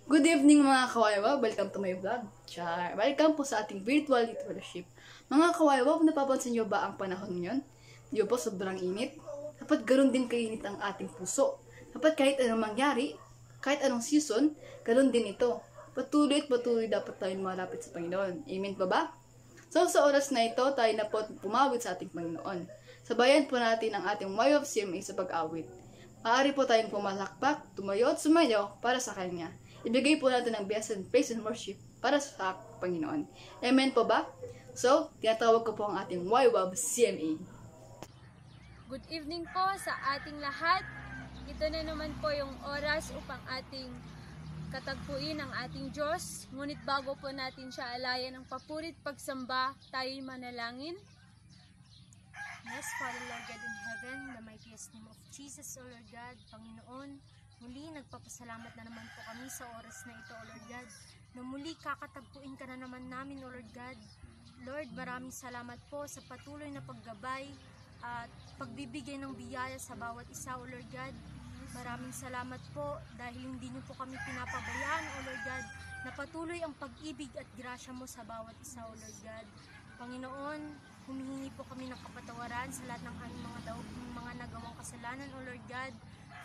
Good evening mga kawaywa, welcome to my vlog. Char! Welcome po sa ating virtual youth fellowship. Mga kawaywa, napapansin nyo ba ang panahon ngayon? Di ba po sobrang init? Dapat ganoon din kainit ang ating puso. Dapat kahit anong mangyari, kahit anong season, ganoon din ito. Patuloy at patuloy dapat tayong malapit sa Panginoon. Amen pa ba? So sa oras na ito, tayo na po pumawit sa ating Panginoon. Sabayan po natin ang ating way of CMA sa pag-awit. Maaari po tayong pumalakpak, tumayo at sumayaw para sa Kanya. Ibigay po natin ang best and praise and worship para sa Panginoon. Amen po ba? So, tinatawag ko po ang ating YWAB CMA. Good evening po sa ating lahat. Ito na naman po yung oras upang ating katagpuin ang ating Diyos. Ngunit bago po natin siya alayan ng papurit pagsamba, tayo'y manalangin. Yes, Father Lord God in heaven, the mightiest name of Jesus, O Lord God, Panginoon, muli nagpapasalamat na naman po kami sa oras na ito, O Lord God, na muli kakatagpuin ka na naman namin, O Lord God. Lord, maraming salamat po sa patuloy na paggabay at pagbibigay ng biyaya sa bawat isa, O Lord God. Maraming salamat po dahil hindi niyo po kami pinapabayaan, O Lord God, na patuloy ang pag-ibig at grasya mo sa bawat isa, O Lord God. Panginoon, humihingi po kami ng kapatawaran sa lahat ng aming mga nagawang kasalanan, O Lord God.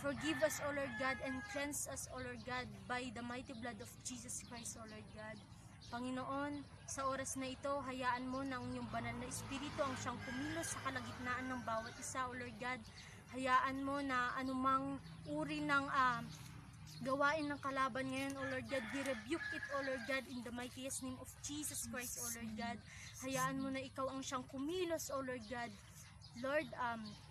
Forgive us, O Lord God, and cleanse us, O Lord God, by the mighty blood of Jesus Christ, O Lord God. Panginoon, sa oras na ito, hayaan mo na ang iyong banal na Espiritu ang siyang kumilos sa kalagitnaan ng bawat isa, O Lord God. Hayaan mo na anumang uri ng gawain ng kalaban ngayon, O Lord God, we rebuke it, O Lord God, in the mightiest name of Jesus Christ, O Lord God. Hayaan mo na ikaw ang siyang kumilos, O Lord God. Lord,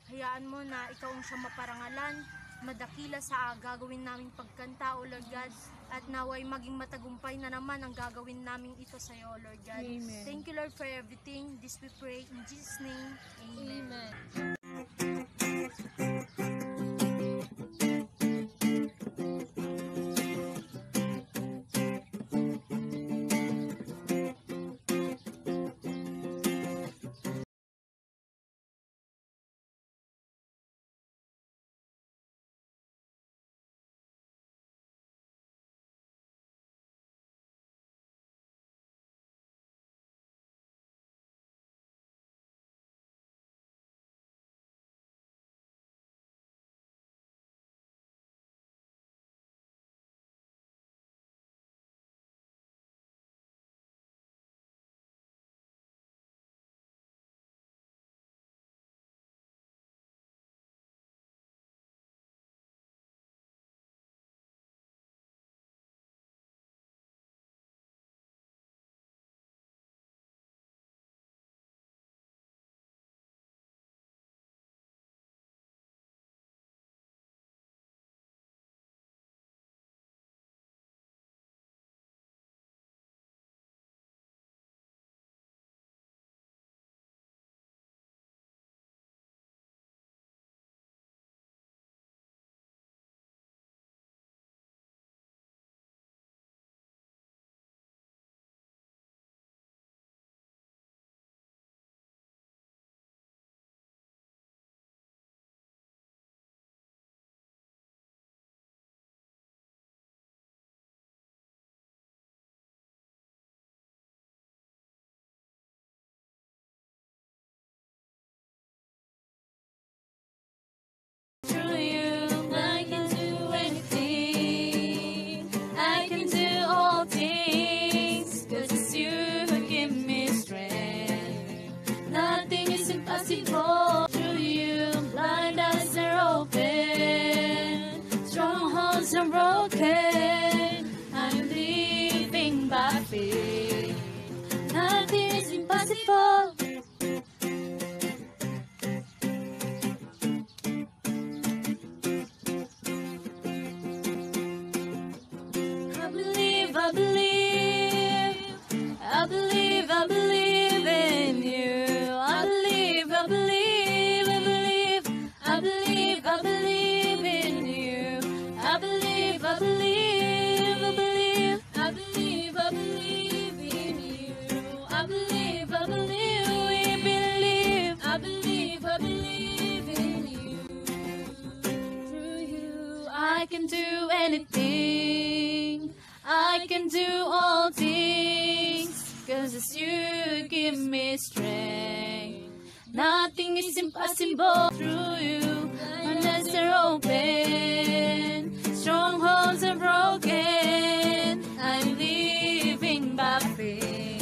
hayaan mo na ikaw ang siyang maparangalan, madakila sa gagawin naming pagkanta, O Lord God, at naway maging matagumpay na naman ang gagawin naming ito sa iyo, O Lord God. Amen. Thank you, Lord, for everything. This we pray in Jesus' name. Amen. Amen. Through you, I can do anything. I can do all things, 'cause it's you who give me strength. Nothing is impossible. Through you, blind eyes are open, strongholds are broken. I'm living by faith. Nothing is impossible. I believe, I believe, I believe in you. I believe, I believe, I believe, I believe, I believe in you. I believe, I believe, I believe, I believe, I believe in you. I believe, I believe, we believe. I believe, I believe in you. Through you, I can do anything. I can do all things, 'cause it's you give me strength. Nothing is impossible through you. Unless they're open, strongholds are broken. I'm living by faith.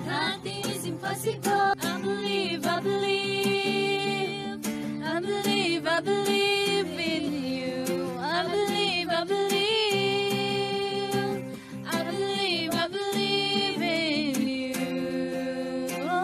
Nothing is impossible. I believe, I believe, I believe, I believe in you. I believe, I believe, I believe, I believe in you. Oh.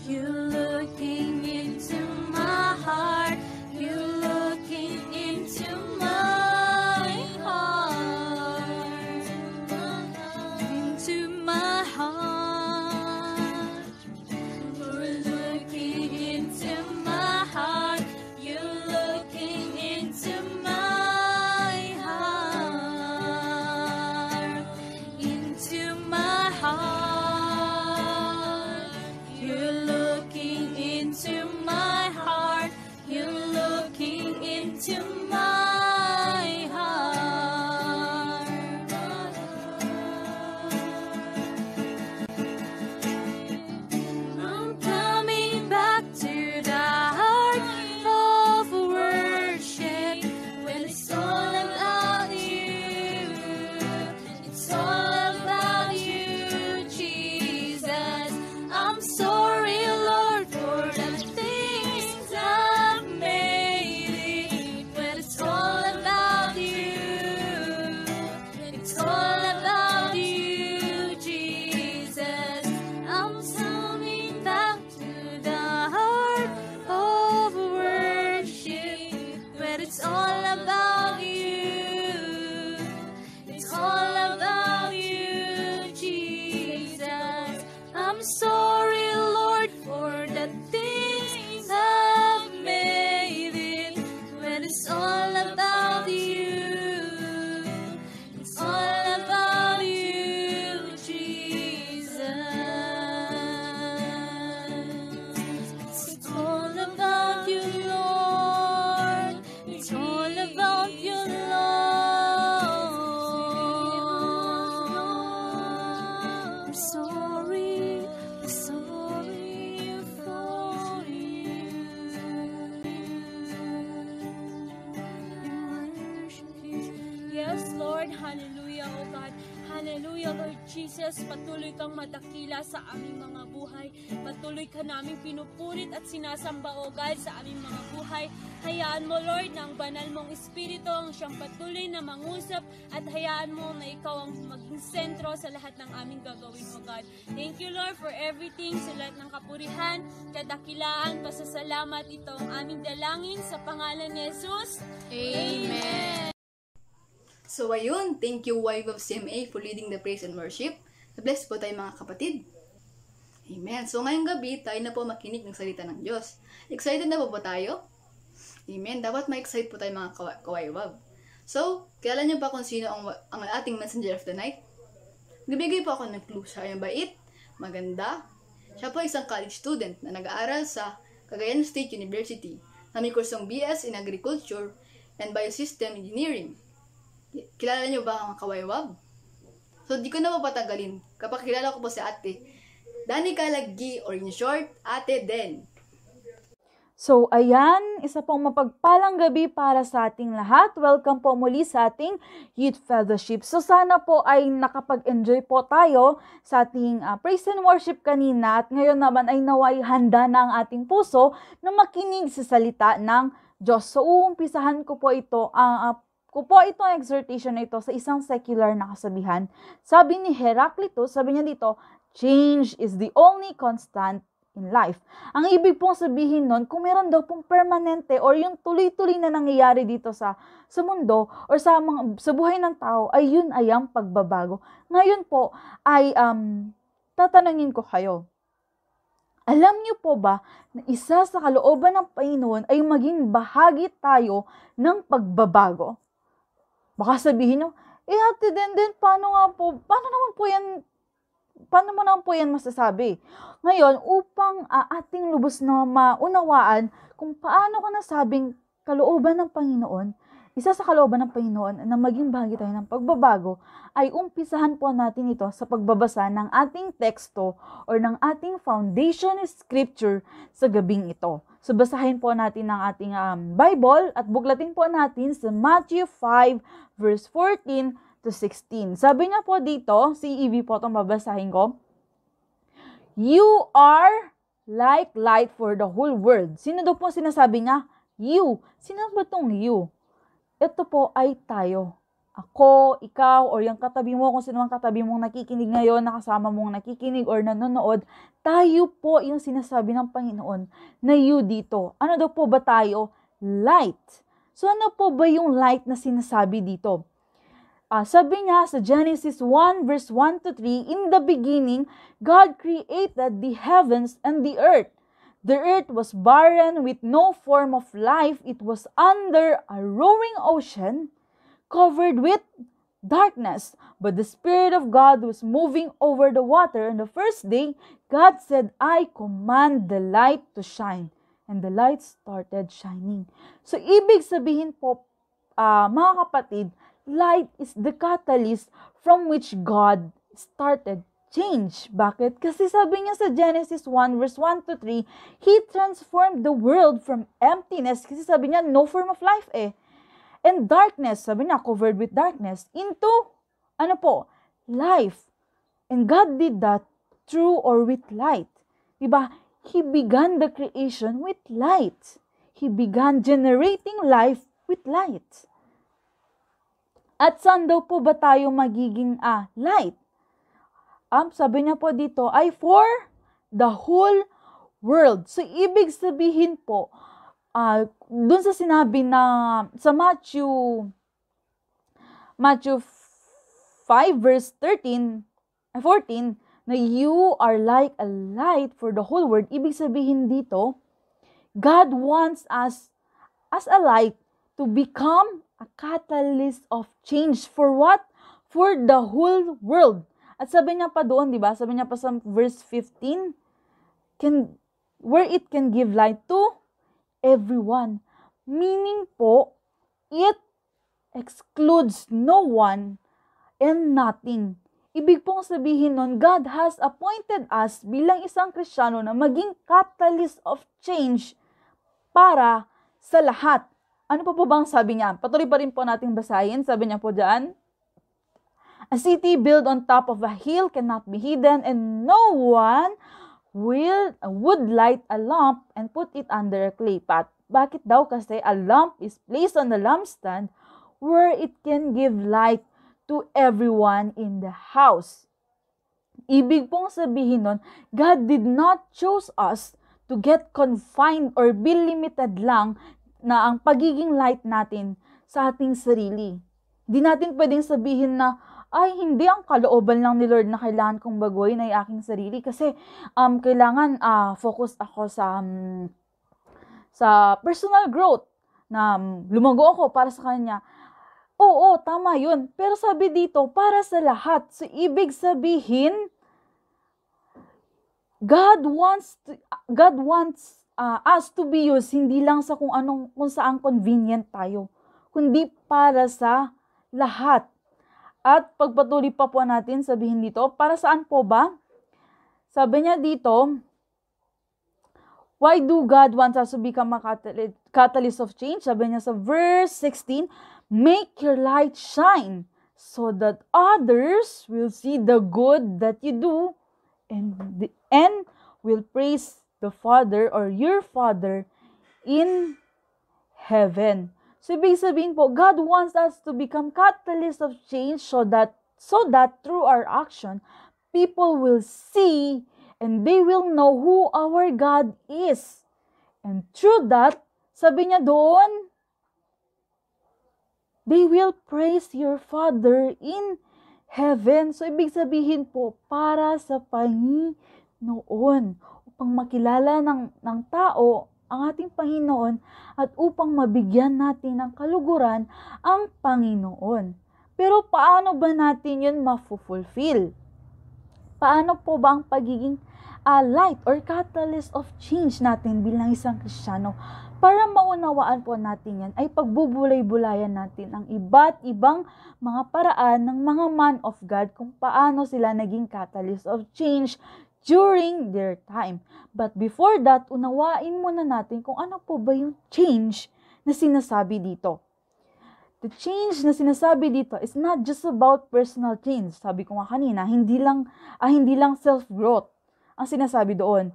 You looking into my heart, you looking into my heart, into my heart. You're looking into my heart, you're looking into my heart, into my heart. You're looking sorry for you. Yes, Lord. Hallelujah, O God. Hallelujah, Lord Jesus. Patuloy kang madakila sa aming mga buhay. Patuloy ka namin pinupurit at sinasamba, O God, sa aming mga buhay. Hayaan mo, Lord, na ang banal mong Espiritu ang siyang patuloy na mangusap at hayaan mo na ikaw ang maging sentro sa lahat ng aming gagawin, O God. Thank you, Lord, for everything, sa lahat ng kapurihan, kadakilaan, pasasalamat. Ito ang aming dalangin sa pangalan ni Jesus. Amen. So ayun, thank you wife of CMA for leading the praise and worship. Bless po tayo mga kapatid. Amen. So ngayong gabi, tayo na po makinig ng salita ng Diyos. Excited na po ba tayo? Amen. Dapat ma-excite po tayo mga kawaywab. So, kilala niyo ba kung sino ang ating messenger of the night? Nagbigay po ako ng clue. Siya ay mabait, maganda. Siya po isang college student na nag-aaral sa Cagayan State University na may kursong BS in Agriculture and Biosystem Engineering. Kilala niyo ba ang kawaywab? So, di ko na papatagalin. Kapag kilala ko po si Ate Danica Laggi, or in short, Ate Den. So, ayan, isa pong mapagpalang gabi para sa ating lahat. Welcome po muli sa ating Youth Fellowship. So, sana po ay nakapag-enjoy po tayo sa ating praise and worship kanina. At ngayon naman ay naway handa na ang ating puso na makinig sa salita ng Diyos. So, uumpisahan ko po ito ang itong exhortation na ito sa isang secular na kasabihan. Sabi ni Heraclitus, sabi niya dito, change is the only constant in life. Ang ibig pong sabihin nun, kung meron daw pong permanente or yung tuloy-tuloy na nangyayari dito sa mundo or sa buhay ng tao, ay yun ay ang pagbabago. Ngayon po ay tatanungin ko kayo. Alam niyo po ba na isa sa kalooban ng Panginoon ay maging bahagi tayo ng pagbabago? Baka sabihin nyo, Ate Den, paano mo naman po yan masasabi? Ngayon, upang ating lubos na maunawaan kung paano ka nasabing kalooban ng Panginoon, isa sa kalooban ng Panginoon na maging bahagi tayo ng pagbabago, ay umpisahan po natin ito sa pagbabasa ng ating teksto or ng ating foundation scripture sa gabing ito. So, basahin po natin ang ating Bible at buklatin po natin sa Matthew 5 verse 14 to 16. Sabi niya po dito, si EV po itong babasahin ko, you are like light for the whole world. Sino daw po sinasabi niya? You. Sino ba itong you? Ito po ay tayo. Ako, ikaw, or yung katabi mo, kung sino ang katabi mong nakikinig ngayon, nakasama mong nakikinig or nanonood, tayo po yung sinasabi ng Panginoon na you dito. Ano daw po ba tayo? Light. So ano po ba yung light na sinasabi dito? Sabi niya sa Genesis 1 verse 1 to 3, in the beginning, God created the heavens and the earth. The earth was barren with no form of life. It was under a roaring ocean, covered with darkness. But the Spirit of God was moving over the water. On the first day, God said, I command the light to shine. And the light started shining. So, ibig sabihin po, mga kapatid, light is the catalyst from which God started change. Bakit? Kasi sabi niya sa Genesis 1 verse 1 to 3, He transformed the world from emptiness. Kasi sabi niya, no form of life and darkness, sabi niya, covered with darkness, into, life. And God did that through or with light. Diba? He began the creation with light. He began generating life with light. At saan daw po ba tayo magiging light? Sabi niya po dito ay for the whole world. So, ibig sabihin po, dun sa sinabi na sa Matthew 5 verse 14, na you are like a light for the whole world. Ibig sabihin dito, God wants us as a light to become a catalyst of change for what? For the whole world. At sabi niya pa doon, di ba? Sabi niya pa sa verse 15, where it can give light to everyone. Meaning po, it excludes no one and nothing. Ibig pong sabihin nun, God has appointed us bilang isang Kristiyano na maging catalyst of change para sa lahat. Ano pa po bang sabi niya? Patuloy pa rin po nating basahin. Sabi niya po dyan, a city built on top of a hill cannot be hidden, and no one would light a lamp and put it under a clay pot. Bakit daw? Kasi a lamp is placed on the lampstand where it can give light to everyone in the house. Ibig pong sabihin nun, God did not choose us to get confined or be limited lang na ang pagiging light natin sa ating sarili. Hindi natin pwedeng sabihin na, ay, hindi, ang kalooban lang ni Lord na kailangan kong baguhin ay aking sarili kasi kailangan focus ako sa personal growth na lumago ako para sa Kanya. Oo, tama yun. Pero sabi dito, para sa lahat. So, ibig sabihin, God wants us to be used hindi lang sa kung saan convenient tayo, kundi para sa lahat. At pagpatuloy pa po natin, sabihin dito, para saan po ba? Sabi niya dito, why do God want us to become a catalyst of change? Sabi niya sa verse 16, make your light shine so that others will see the good that you do and will praise the Father or your Father in heaven. So, ibig sabihin po, God wants us to become catalysts of change so that through our action, people will see and they will know who our God is. And through that, sabi niya doon, they will praise your Father in heaven. So, ibig sabihin po, para sa Panginoon, upang makilala ng tao ang ating Panginoon at upang mabigyan natin ng kaluguran ang Panginoon. Pero paano ba natin yun ma-fulfill? Paano po ba ang pagiging light or catalyst of change natin bilang isang Kristiyano? Para maunawaan po natin yan, ay pagbubulay-bulayan natin ang iba't ibang mga paraan ng mga man of God kung paano sila naging catalyst of change during their time. But before that, unawain muna natin kung ano po ba yung change na sinasabi dito. The change na sinasabi dito is not just about personal change. Sabi ko nga kanina, hindi lang self-growth ang sinasabi doon.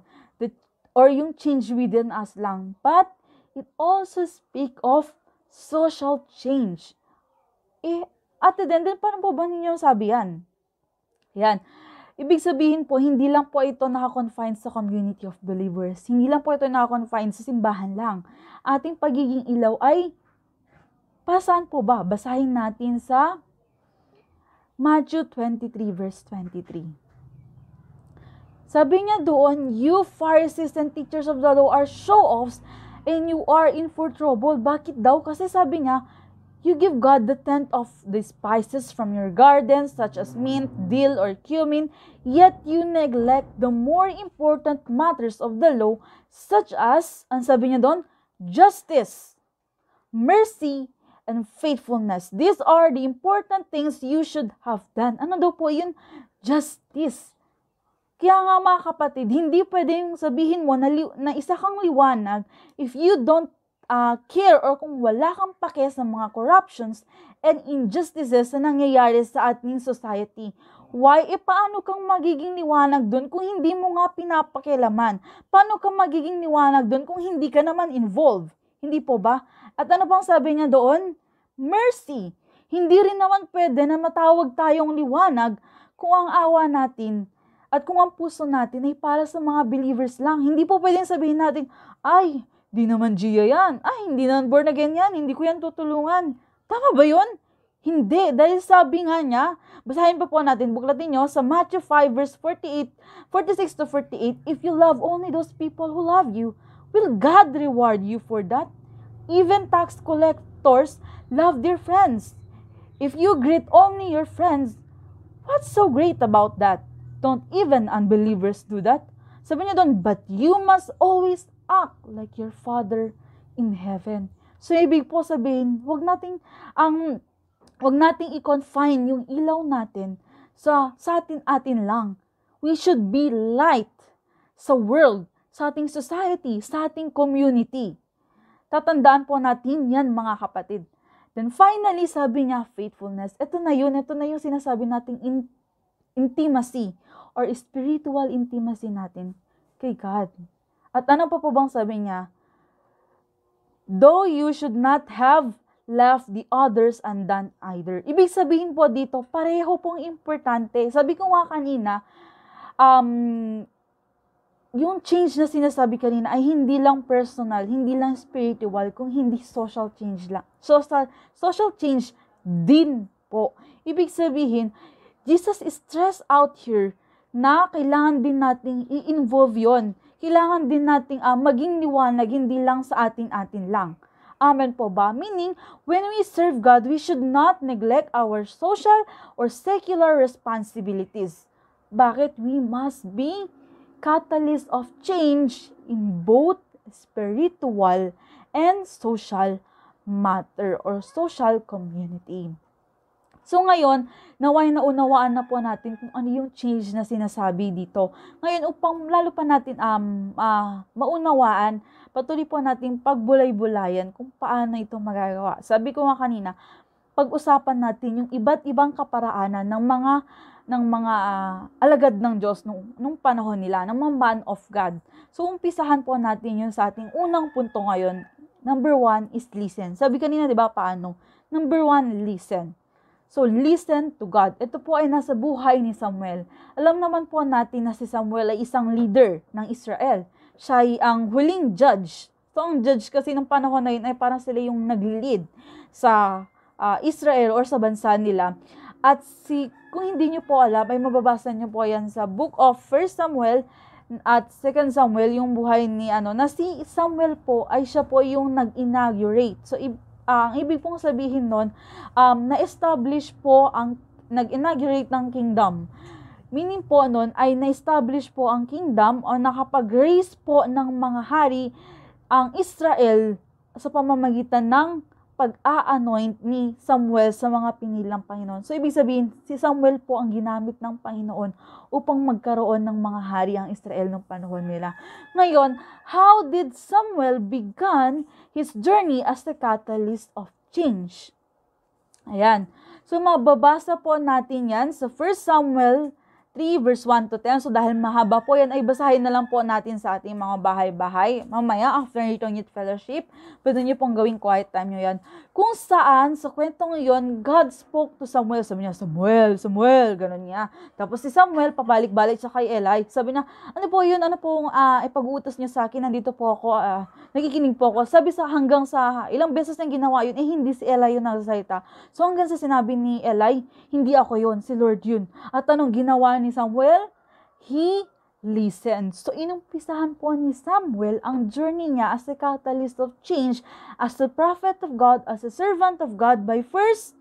Or yung change within us lang. But it also speak of social change. At the end, paano po ba ninyo sabi yan? Yan. Ibig sabihin po, hindi lang po ito nakakonfine sa community of believers. Hindi lang po ito nakakonfine sa simbahan lang. Ating pagiging ilaw ay, para saan po ba? Basahin natin sa Matthew 23 verse 23. Sabi niya doon, you Pharisees and teachers of the law are show-offs and you are in for trouble. Bakit daw? Kasi sabi niya, you give God the tenth of the spices from your garden, such as mint, dill, or cumin, yet you neglect the more important matters of the law, such as, ang sabi niya doon, justice, mercy, and faithfulness. These are the important things you should have done. Ano daw po yun? Justice. Kaya nga mga kapatid, hindi pwedeng sabihin mo na isa kang liwanag if you don't care or kung wala kang pake sa mga corruptions and injustices na nangyayari sa ating society. Why? Paano kang magiging liwanag doon kung hindi mo nga pinapakialaman? Paano kang magiging liwanag doon kung hindi ka naman involved? Hindi po ba? At ano pang sabi niya doon? Mercy. Hindi rin naman pwede na matawag tayong liwanag kung ang awa natin at kung ang puso natin ay para sa mga believers lang. Hindi po pwedeng sabihin natin, ay, di naman Gia yan. Ay, hindi naman born again yan. Hindi ko yan tutulungan. Tama ba yun? Hindi. Dahil sabi nga niya, basahin pa po natin, buklatin nyo, sa Matthew 5 verse 46 to 48, if you love only those people who love you, will God reward you for that? Even tax collectors love their friends. If you greet only your friends, what's so great about that? Don't even unbelievers do that? Sabi niya doon, but you must always act like your Father in heaven. So, ibig po sabihin, wag nating i-confine yung ilaw natin sa atin lang. We should be light sa world, sa ating society, sa ating community. Tatandaan po natin yan, mga kapatid. Then finally, sabi niya, faithfulness. Ito na yung sinasabi nating intimacy or spiritual intimacy natin kay God. At ano pa po bang sabi niya? Though you should not have left the others undone either. Ibig sabihin po dito, pareho pong importante. Sabi ko nga kanina, yung change na sinasabi kanina ay hindi lang personal, hindi lang spiritual, kung hindi social change lang. Social change din po. Ibig sabihin, Jesus is stressed out here na kailangan din nating i-involve yon. Kailangan din nating maging liwanag, hindi lang sa atin-atin lang. Amen po ba? Meaning, when we serve God, we should not neglect our social or secular responsibilities. Bakit? We must be catalyst of change in both spiritual and social matter or social community. So ngayon, naway naunawaan na po natin kung ano yung change na sinasabi dito. Ngayon, upang lalo pa natin maunawaan, patuloy po natin pagbulay-bulayan kung paano ito magagawa. Sabi ko nga kanina, pag-usapan natin yung iba't ibang kaparaanan ng mga alagad ng Diyos nung panahon nila, ng mga man of God. So, umpisahan po natin yun sa ating unang punto ngayon. Number 1 is listen. Sabi kanina, di ba, paano? Number 1, listen. So, listen to God. Ito po ay nasa buhay ni Samuel. Alam naman po natin na si Samuel ay isang leader ng Israel. Siya ay ang huling judge. So, ang judge kasi ng panahon na yun ay parang sila yung nag-lead sa Israel or sa bansa nila. At kung hindi nyo po alam, ay mababasa nyo po yan sa book of 1 Samuel at 2 Samuel, yung buhay ni na si Samuel po ay siya po yung nag-inaugurate. So, ang ibig pong sabihin nun, na-establish po nag-inaugurate ng kingdom. Meaning po nun ay na-establish po ang kingdom o nakapag-raise po ng mga hari ang Israel sa pamamagitan ng pag-a-anoint ni Samuel sa mga pinilang Panginoon. So, ibig sabihin, si Samuel po ang ginamit ng Panginoon upang magkaroon ng mga hari ang Israel ng panahon nila. Ngayon, how did Samuel began his journey as the catalyst of change? Ayan. So, mababasa po natin yan sa 1 Samuel 3 verse 1 to 10. So, dahil mahaba po yan, ay basahin na lang po natin sa ating mga bahay-bahay. Mamaya, after itong youth fellowship, pwede nyo pong gawing quiet time nyo yan. Kung saan, sa kwentong yon, God spoke to Samuel. Sabi niya, Samuel, Samuel, gano'n niya. Tapos si Samuel, pabalik-balik siya kay Eli. Sabi niya, ano po yun? Ano pong ipag-uutos niyo sa akin? Nandito po ako, nakikinig po ako. Sabi hanggang sa ilang beses niyang ginawa yun, hindi si Eli yung nagsasalita. So, hanggang sa sinabi ni Eli, hindi ako yun, si Lord yun. At anong ginawa ni Samuel? He listened. So, inumpisahan po ni Samuel ang journey niya as a catalyst of change, as a prophet of God, as a servant of God, by first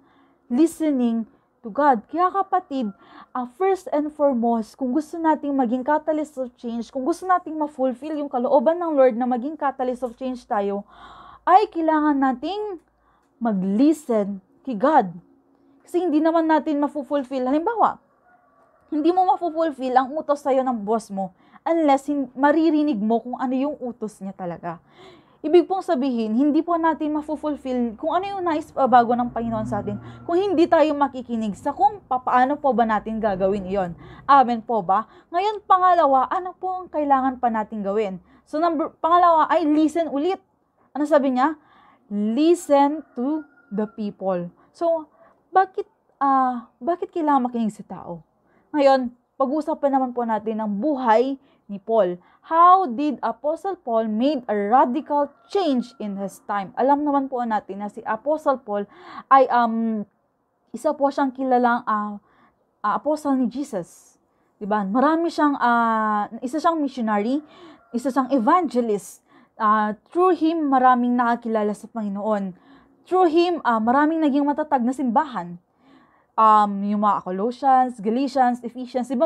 listening to God. Kaya kapatid, first and foremost, kung gusto nating maging catalyst of change, kung gusto nating ma-fulfill yung kalooban ng Lord na maging catalyst of change tayo, ay kailangan nating mag-listen kay God. Kasi hindi naman natin ma-fulfill. Halimbawa, hindi mo ma-fulfill ang utos sa'yo ng boss mo unless maririnig mo kung ano yung utos niya talaga. Ibig pong sabihin, hindi po natin ma-fulfill kung ano yung nais bago ng Panginoon sa atin kung hindi tayo makikinig sa kung paano po ba natin gagawin iyon. Amen po ba? Ngayon, pangalawa, ano po ang kailangan pa natin gawin? So, pangalawa ay listen ulit. Ano sabi niya? Listen to the people. So, bakit kailangan makinig sa tao? Ngayon, pag-usapan naman po natin ang buhay ni Paul. How did Apostle Paul made a radical change in his time? Alam naman po natin na si Apostle Paul ay isa po siyang kilalang apostle ni Jesus. Diba? Marami siyang, isa siyang missionary, isa siyang evangelist. Through him, maraming nakakilala sa Panginoon. Through him, maraming naging matatag na simbahan. Yung mga Colossians, Galatians, Ephesians, diba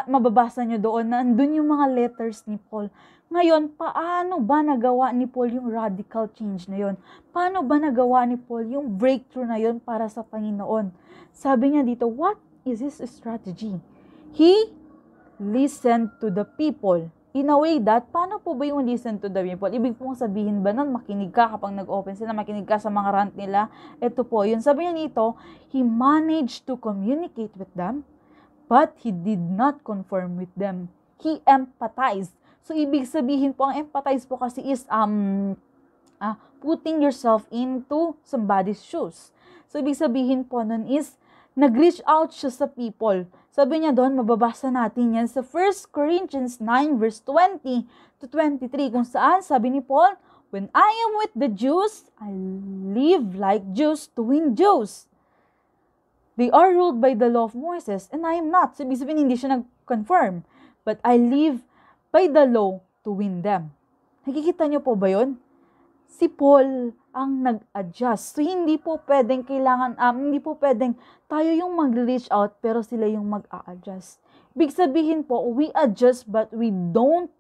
mababasa nyo doon na andun yung mga letters ni Paul. Ngayon, paano ba nagawa ni Paul yung radical change na yun? Paano ba nagawa ni Paul yung breakthrough na yun para sa Panginoon? Sabi niya dito, what is his strategy? He listened to the people. In a way that, paano po ba yung listen to the people? Ibig pong sabihin ba nun, makinig ka kapag nag-open sila, makinig ka sa mga rant nila? Ito po, yun sabi niya nito, he managed to communicate with them, but he did not conform with them. He empathized. So, ibig sabihin po, ang empathize po kasi is putting yourself into somebody's shoes. So, ibig sabihin po nun is, nag-reach out siya sa people. Sabi niya doon, mababasa natin yan sa 1 Corinthians 9 verse 20 to 23, kung saan sabi ni Paul, when I am with the Jews, I live like Jews to win Jews. They are ruled by the law of Moses, and I am not. So, ibig sabihin, hindi siya nag-confirm. But I live by the law to win them. Nakikita niyo po ba yun? Si Paul ang nag-adjust. So, hindi po pwedeng tayo yung mag-reach out, pero sila yung mag-a-adjust. Big sabihin po, we adjust but we don't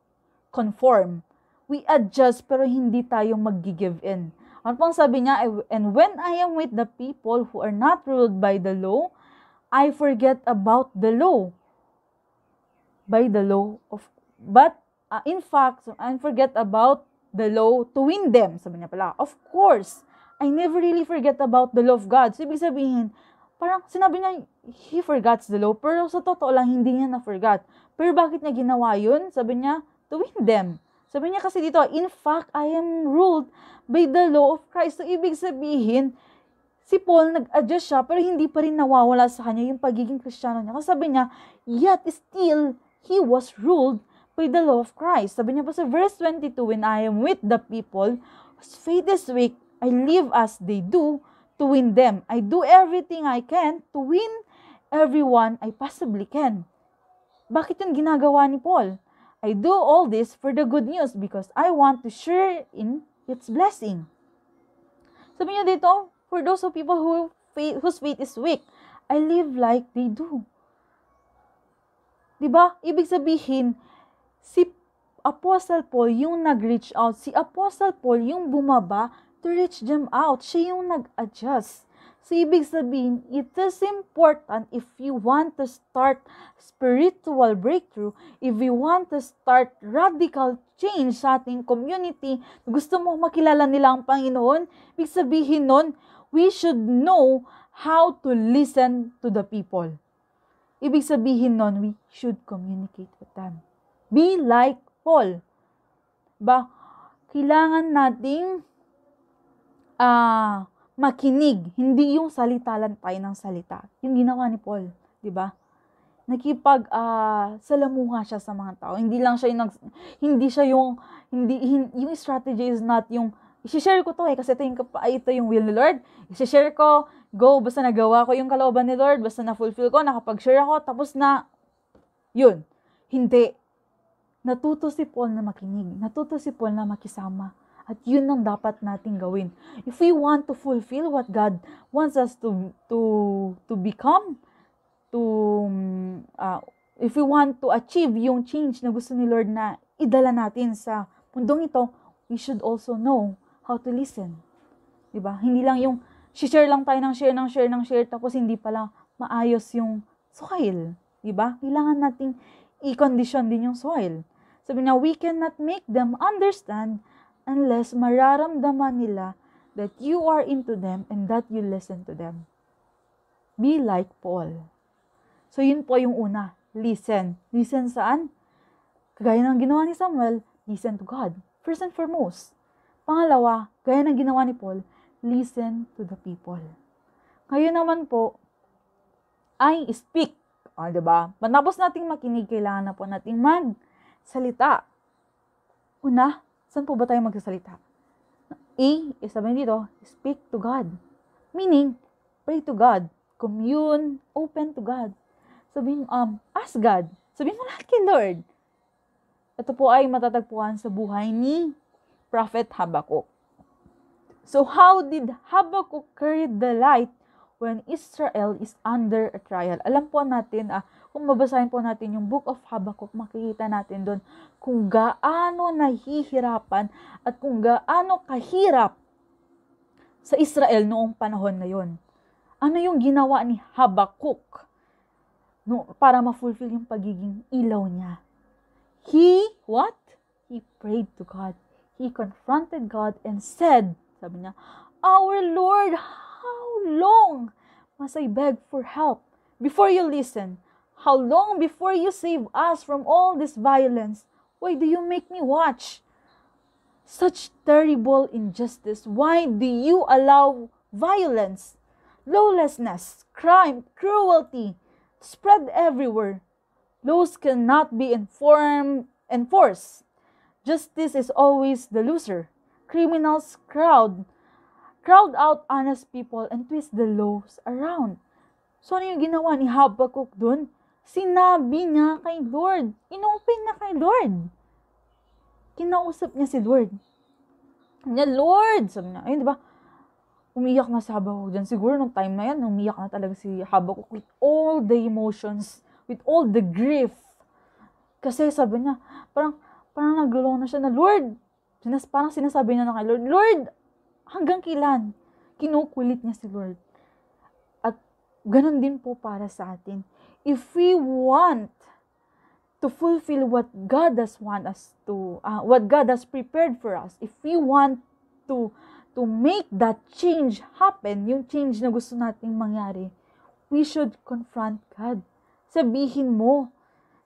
conform. We adjust pero hindi tayo mag-give in. Ano pang sabi niya? And when I am with the people who are not ruled by the law, I forget about the law. In fact, I forget about the law to win them. Sabi niya pala, of course, I never really forget about the law of God. So, ibig sabihin, parang sinabi niya, he forgets the law, pero sa totoo lang, hindi niya na-forgot. Pero bakit niya ginawa yun? Sabi niya, to win them. Sabi niya kasi dito, in fact, I am ruled by the law of Christ. So, ibig sabihin, si Paul nag-adjust siya, pero hindi pa rin nawawala sa kanya yung pagiging Kristiyano niya. Kasi sabi niya, yet still, he was ruled by the law of Christ. Sabi niya pa sa verse 22, when I am with the people whose faith is weak, I live as they do to win them. I do everything I can to win everyone I possibly can. Bakit yun ginagawa ni Paul? I do all this for the good news because I want to share in its blessing. Sabi niya dito, for those of people whose faith is weak, I live like they do. Diba? Ibig sabihin, si Apostle Paul yung nag-reach out. Si Apostle Paul yung bumaba to reach them out. Siya yung nag-adjust. So, ibig sabihin, it is important if you want to start spiritual breakthrough, if you want to start radical change sa ating community, gusto mo makilala nila ang Panginoon, ibig sabihin nun, we should know how to listen to the people. Ibig sabihin nun, we should communicate with them. Be like Paul. Kailangan nating makinig. Hindi yung salita lang tayo ng salita. Yung ginawa ni Paul. Diba? Salamuha siya sa mga tao. Yung strategy is not yung, i-share ko to kasi ito yung will ni Lord. I-share ko, basta nagawa ko yung kalooban ni Lord, basta na-fulfill ko, nakapag-share ako, tapos na, yun. Hindi. Natuto si Paul na makinig. Natuto si Paul na makisama. At yun ang dapat nating gawin. If we want to fulfill what God wants us to become, if we want to achieve yung change na gusto ni Lord na idala natin sa mundong ito, we should also know how to listen. Diba? Hindi lang yung share lang tayo ng share, tapos hindi pala maayos yung soil. Diba? Kailangan nating i-condition din yung soil. Sabi niya, we cannot make them understand unless mararamdaman nila that you are into them and that you listen to them. Be like Paul. So, yun po yung una. Listen. Listen saan? Kagaya ng ginawa ni Samuel, listen to God. First and foremost. Pangalawa, gaya ng ginawa ni Paul, listen to the people. Ngayon naman po, I speak. Diba? Matapos nating makinig, kailangan na po nating magsalita. Una, saan po ba tayo magsasalita? Sabihin dito, speak to God. Meaning, pray to God. Commune, open to God. Sabihin, ask God. Sabihin mo lahat kay Lord. Ito po ay matatagpuan sa buhay ni Prophet Habakkuk. So, how did Habakkuk carry the light when Israel is under a trial? Alam po natin, kung mabasahin po natin yung Book of Habakkuk, makikita natin doon kung gaano nahihirapan at kung gaano kahirap sa Israel noong panahon na yon. Ano yung ginawa ni Habakkuk? no, para ma-fulfill yung pagiging ilaw niya. He, what? He prayed to God. He confronted God and said, sabi niya, Our Lord, how long must I beg for help before you listen? How long before you save us from all this violence? Why do you make me watch such terrible injustice? Why do you allow violence, lawlessness, crime, cruelty spread everywhere? Laws cannot be enforced. Justice is always the loser. Criminals crowd out honest people and twist the laws around. So, ano yung ginawa ni Habakkuk dun? Sinabi niya kay Lord. Inopen na kay Lord. Kinausap niya si Lord. Niya, Lord! Sabi niya, ayun, diba? Umiyak na si Habakkuk dyan. Siguro nung time na yan, umiyak na talaga si Habakkuk with all the emotions, with all the grief. Kasi sabi niya, parang naglulong na siya na, Lord! Parang sinasabi niya na kay Lord, Lord! Hanggang kailan? Kinukulit niya si Lord. At ganun din po para sa atin. If we want to fulfill what God has what God has prepared for us, if we want to make that change happen, yung change na gusto nating mangyari, we should confront God. Sabihin mo.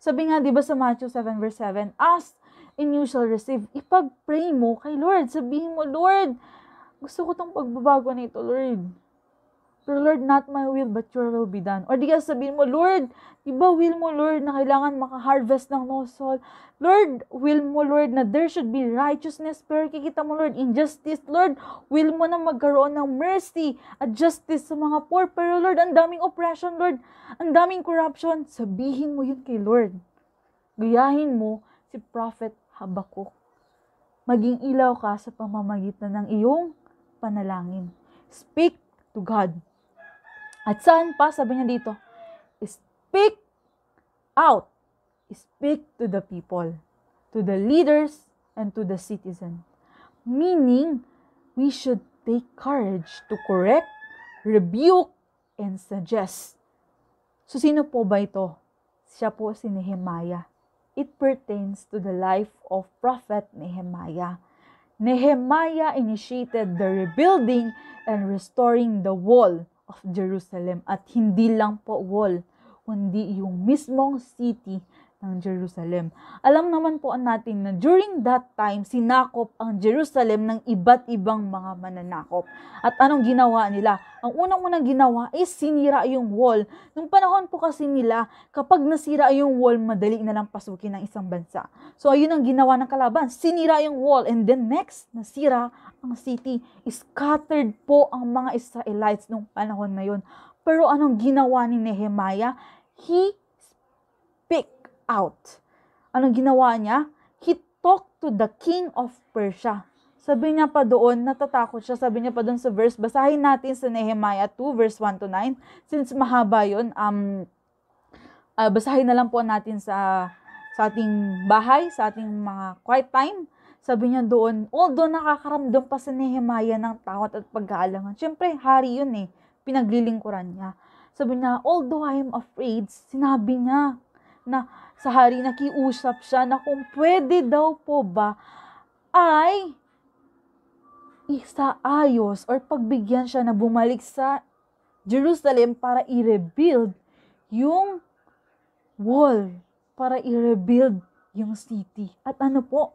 Sabi nga, di ba sa Matthew 7 verse 7, ask and you shall receive. Ipag-pray mo kay Lord. Sabihin mo, Lord, gusto ko tong pagbabago na ito, Lord. Pero Lord, not my will, but your will be done. Or di ka sabihin mo, Lord, iba will mo, Lord, na kailangan maka-harvest ng nosol. Lord, will mo, Lord, na there should be righteousness. Pero kikita mo, Lord, injustice. Lord, will mo na magkaroon ng mercy at justice sa mga poor. Pero Lord, ang daming oppression, Lord. Ang daming corruption. Sabihin mo yun kay Lord. Gayahin mo si Prophet Habakkuk. Maging ilaw ka sa pamamagitan ng iyong panalangin. Speak to God. At saan pa, sabi niya dito, speak out. Speak to the people, to the leaders, and to the citizen. Meaning, we should take courage to correct, rebuke, and suggest. So, sino po ba ito? Siya po si Nehemiah. It pertains to the life of Prophet Nehemiah. Nehemiah initiated the rebuilding and restoring the wall of Jerusalem. At hindi lang po wall, kundi yung mismong city ng Jerusalem. Alam naman po natin na during that time, sinakop ang Jerusalem ng iba't ibang mga mananakop. At anong ginawa nila? Ang unang-unang ginawa is sinira yung wall. Nung panahon po kasi nila, kapag nasira yung wall, madali na lang pasukin ng isang bansa. So, ayun ang ginawa ng kalaban. Sinira yung wall. And then next, nasira ang city. Scattered po ang mga Israelites nung panahon na yun. Pero anong ginawa ni Nehemiah? He speak out. Anong ginawa niya? He talked to the king of Persia. Sabi niya pa doon, natatakot siya. Sabi niya pa doon sa verse, basahin natin sa Nehemiah 2, verse 1 to 9. Since mahaba yun, basahin na lang po natin sa ating bahay, sa ating mga quiet time. Sabi niya doon, although nakakaramdam pa si Nehemiah ng takot at pag-aalangan. Siyempre, hari yun eh. Pinaglilingkuran niya. Sabi niya, although I am afraid, sinabi niya na sa hari, nakiusap siya na kung pwede daw po ba ay isaayos or pagbigyan siya na bumalik sa Jerusalem para i-rebuild yung wall, para i-rebuild yung city. At ano po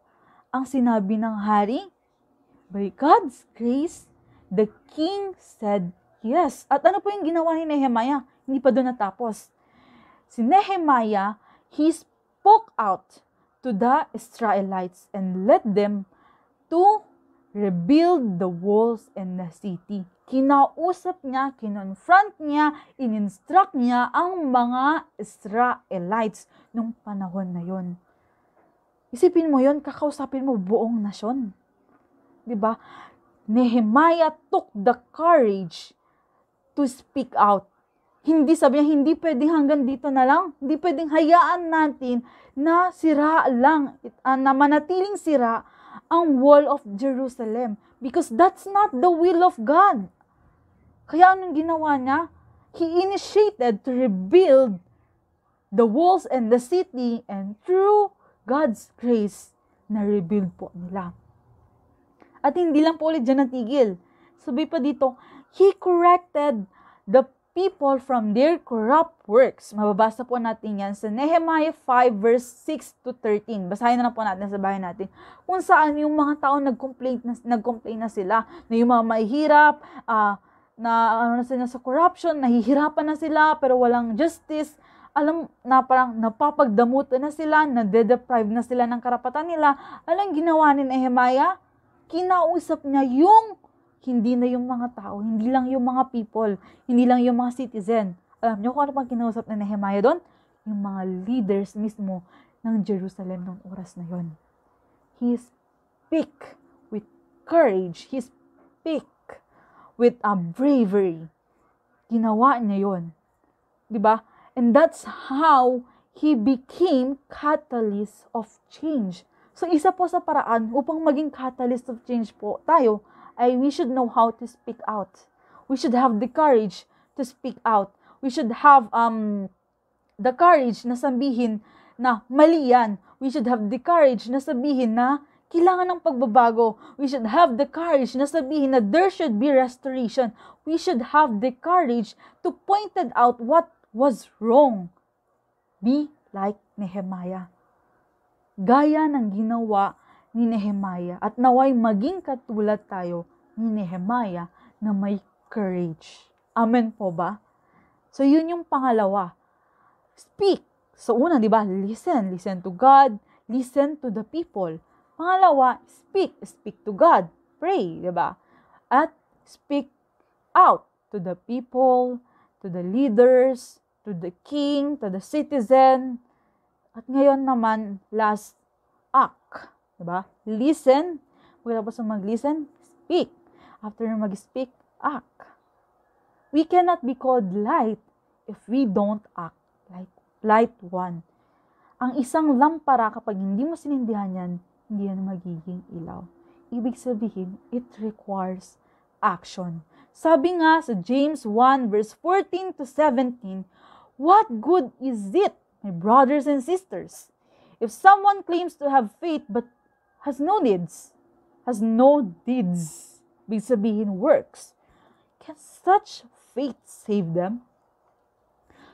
ang sinabi ng hari? By God's grace, the king said yes. At ano po yung ginawa ni Nehemiah? Hindi pa doon natapos. Si Nehemiah, he spoke out to the Israelites and led them to rebuild the walls and the city. Kinausap niya, kinonfront niya, in-instruct niya ang mga Israelites nung panahon na yon. Isipin mo yon, kakausapin mo buong nasyon. Diba? Nehemiah took the courage to speak out. Hindi sabi niya, hindi pwedeng hanggang dito na lang. Hindi pwedeng hayaan natin na sira lang, na manatiling sira ang wall of Jerusalem. Because that's not the will of God. Kaya anong ginawa niya? He initiated to rebuild the walls and the city, and through God's grace, na-rebuild po nila. At hindi lang po ulit dyan natigil. Sabi pa dito, He corrected the people from their corrupt works. Mababasa po natin yan sa Nehemiah 5 verse 6 to 13. Basahin na lang po natin sa bahay natin. Kung saan yung mga tao nag-complain na sila, na yung mga mahihirap, na sila sa corruption, nahihirapan na sila, pero walang justice. Alam na parang napapagdamutan na sila, na-deprive na sila ng karapatan nila. Alam ginawa ni Nehemiah? Kinausap niya yung hindi na yung mga tao, hindi lang yung mga people, hindi lang yung mga citizen. Alam niyo kung ano pang kinausap ni Nehemiah doon? Yung mga leaders mismo ng Jerusalem noong oras na yon. He speak with courage. He speak with a bravery. Ginawa niya yon. Diba? And that's how he became catalyst of change. So, isa po sa paraan upang maging catalyst of change po tayo ay we should know how to speak out. We should have the courage to speak out. We should have the courage na sabihin na mali yan. We should have the courage na sabihin na kailangan ng pagbabago. We should have the courage na sabihin na there should be restoration. We should have the courage to point out what was wrong. Be like Nehemiah. Gaya ng ginawa ni Nehemiah at naway maging katulad tayo ni Nehemiah na may courage. Amen po ba? So yun yung pangalawa. Speak. So una, di ba? Listen. Listen to God. Listen to the people. Pangalawa, speak. Speak to God. Pray, di ba? At speak out to the people, to the leaders, to the king, to the citizen. At ngayon naman, last act. Diba? Listen. Pagkatapos mag-listen, speak. After mag-speak, act. We cannot be called light if we don't act like light one. Ang isang lampara, kapag hindi mo sinindihan yan, hindi yan magiging ilaw. Ibig sabihin, it requires action. Sabi nga sa James 1 verse 14 to 17, what good is it, my brothers and sisters, if someone claims to have faith but has no deeds, ibig sabihin works, can such faith save them?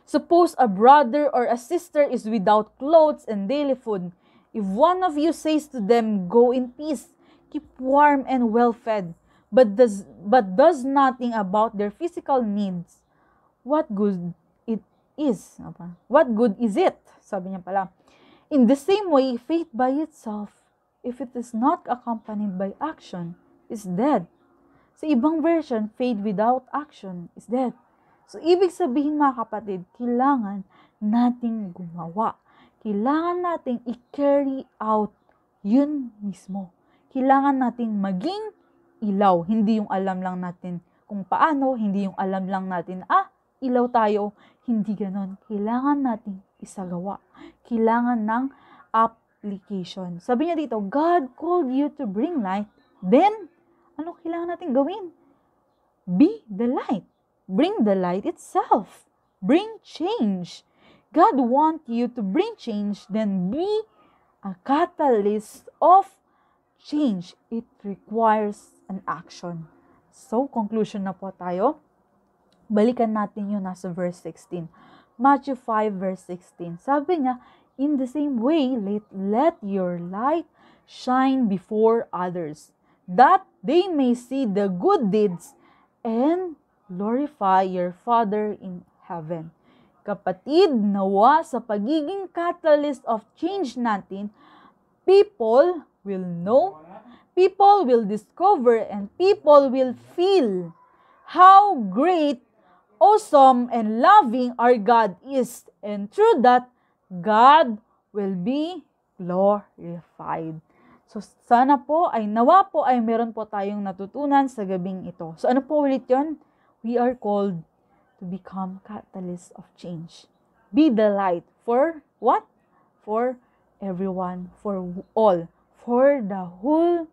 Suppose a brother or a sister is without clothes and daily food. If one of you says to them, go in peace, keep warm and well fed, but does nothing about their physical needs, what good is? What good is it? Sabi niya pala. In the same way, faith by itself, if it is not accompanied by action, is dead. Sa ibang version, faith without action is dead. So, ibig sabihin mga kapatid, kailangan nating gumawa. Kailangan nating i-carry out yun mismo. Kailangan nating maging ilaw. Hindi yung alam lang natin kung paano, hindi yung alam lang natin, ilaw tayo. Hindi ganon. Kailangan nating isagawa. Kailangan ng application. Sabi niya dito, God called you to bring light. Then, ano kailangan natin gawin? Be the light. Bring the light itself. Bring change. God wants you to bring change, then be a catalyst of change. It requires an action. So, conclusion na po tayo. Balikan natin yung nasa verse 16. Matthew 5 verse 16. Sabi niya, in the same way, let your light shine before others, that they may see the good deeds and glorify your Father in heaven. Kapatid, nawa sa pagiging catalyst of change natin, people will know, people will discover, and people will feel how great, awesome, and loving our God is. And through that, God will be glorified. So, sana po ay nawa po ay meron po tayong natutunan sa gabing ito. So, ano po ulit yun? We are called to become catalyst of change. Be the light for what? For everyone, for all, for the whole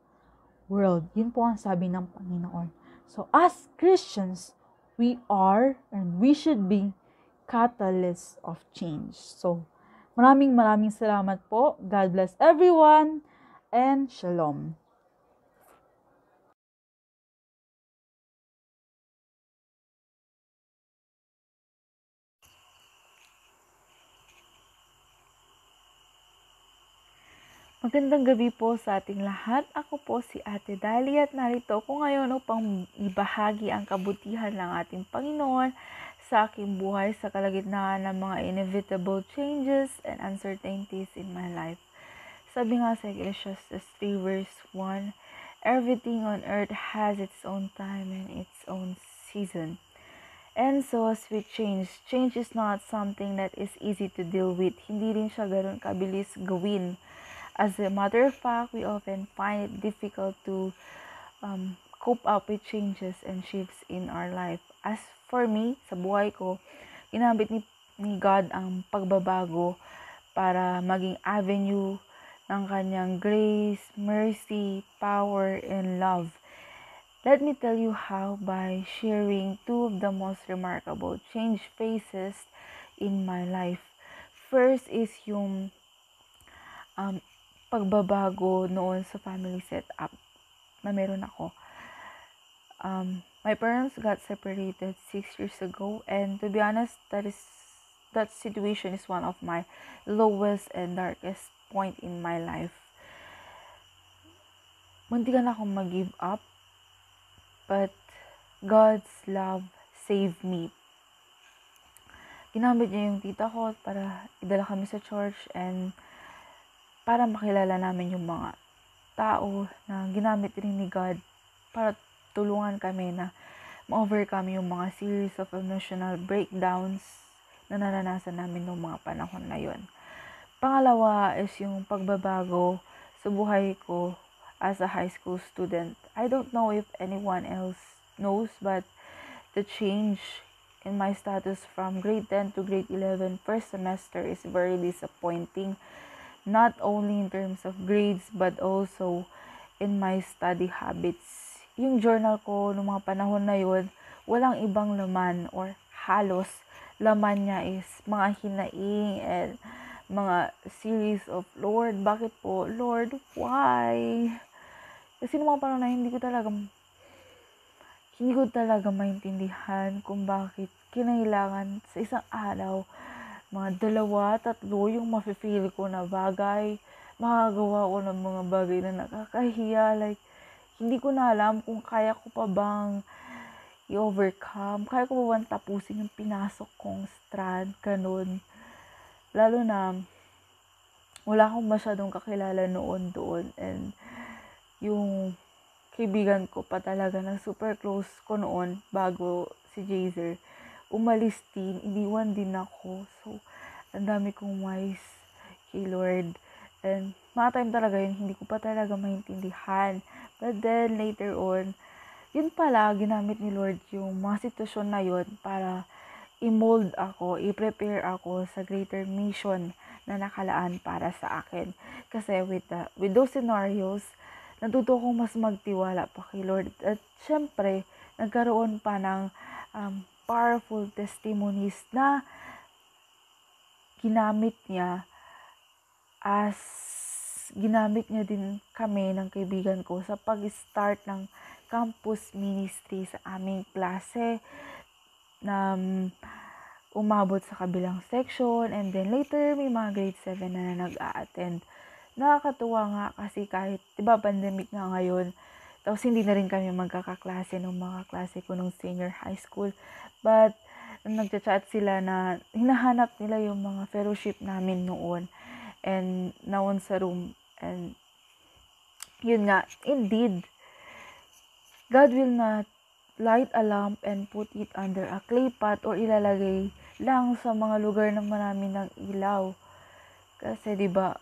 world. Yun po ang sabi ng Panginoon. So, as Christians, we are and we should be catalyst of change. So, maraming salamat po. God bless everyone and shalom. Magandang gabi po sa ating lahat. Ako po si Ate Dali at narito ako ngayon upang ibahagi ang kabutihan ng ating Panginoon sa aking buhay sa kalagitnaan ng mga inevitable changes and uncertainties in my life. Sabi nga sa Ecclesiastes 3 verse 1, everything on earth has its own time and its own season. And so as with change is not something that is easy to deal with. Hindi rin siya ganoon kabilis gawin. As a matter of fact, we often find it difficult to cope up with changes and shifts in our life. As for me, sa buhay ko, ginamit ni God ang pagbabago para maging avenue ng kanyang grace, mercy, power, and love. Let me tell you how by sharing two of the most remarkable change phases in my life. First is yung pagbabago noon sa family setup na meron ako. My parents got separated 6 years ago, and to be honest, that situation is one of my lowest and darkest point in my life. Muntikan akong mag-give up, but God's love saved me. Ginamit niya yung tita ko para idala kami sa church and para makilala namin yung mga tao na ginamit rin ni God para tulungan kami na ma-overcome yung mga series of emotional breakdowns na naranasan namin noong mga panahon na yun. Pangalawa is yung pagbabago sa buhay ko as a high school student. I don't know if anyone else knows, but the change in my status from grade 10 to grade 11 first semester is very disappointing. Not only in terms of grades, but also in my study habits. Yung journal ko noong mga panahon na yun, walang ibang laman or halos laman niya is mga hinaing and mga series of Lord, bakit po? Lord, why? Kasi noong mga panahon na hindi ko talaga maintindihan kung bakit kinailangan sa isang araw mga 2-3 yung mafe-feel ko na bagay, makagawa ko ng mga bagay na nakakahiya, like, hindi ko na alam kung kaya ko pa bang i-overcome, kaya ko pa bang tapusin yung pinasok kong strand, ganun. Lalo na, wala akong masyadong kakilala noon doon, and yung kaibigan ko pa talaga na super close ko noon, bago si Jazer, umalis din, iniwan din ako. So, ang dami kong wise kay Lord. And mga time talaga yun, hindi ko pa talaga maintindihan. But then, later on, yun pala, ginamit ni Lord yung mga sitwasyon na yun para i-mold ako, i-prepare ako sa greater mission na nakalaan para sa akin. Kasi with those scenarios, natuto kong mas magtiwala pa kay Lord. At syempre, nagkaroon pa ng powerful testimonies na ginamit niya din kami ng kaibigan ko sa pag-start ng campus ministry sa aming klase na umabot sa kabilang section, and then later may mga grade 7 na nag-a-attend. Nakakatuwa nga kasi kahit, diba, pandemic nga ngayon, tapos hindi na rin kami magkakaklase ng mga klase ko nung senior high school. But, nagchat-chat sila na hinahanap nila yung mga fellowship namin noon. And, naon sa room. And, yun nga, indeed, God will not light a lamp and put it under a clay pot or ilalagay lang sa mga lugar na marami ng ilaw. Kasi, diba,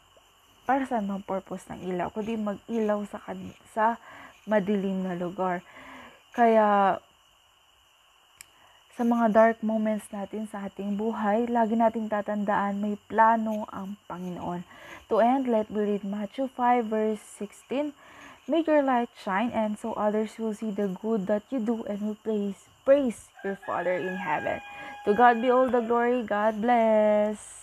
para saan bang purpose ng ilaw? Kundi mag-ilaw sa madilim na lugar. Kaya, sa mga dark moments natin sa ating buhay, lagi nating tatandaan may plano ang Panginoon. To end, let me read Matthew 5 verse 16. Make your light shine, and so others will see the good that you do and will praise your Father in heaven. To God be all the glory. God bless.